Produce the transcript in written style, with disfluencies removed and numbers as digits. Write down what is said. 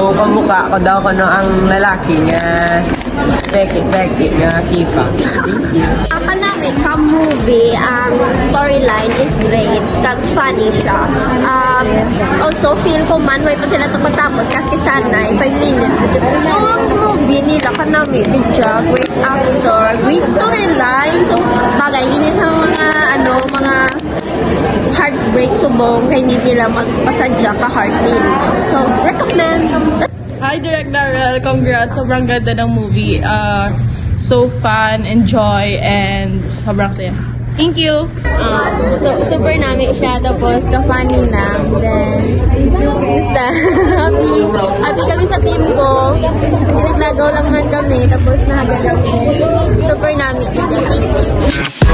So, kamukha ko daw ko ang lalaki nga pekit nga kipa. Thank you. Ang namin sa movie, ang storyline is great. Kag funny siya. Also, feel ko man, way pa sila ito matapos kasi sanay, 5 minutes. So, ang movie nila kanami, video, great actor, great storyline. So, bagay, ini sa mga, mga heartbreak subong, kaya hindi nila magpasadya ka heart nila. So, recommend. Hi, Direct Darrell. Congrats. Sobrang ganda ng movie. So fun, enjoy, and sobrang saya. Thank you. So, super namin siya. Tapos, ka-funny lang. Then, basta, happy kami sa team ko. Naglagaw lang man kami. Tapos, nahagad kami. Super namin siya. Thank you.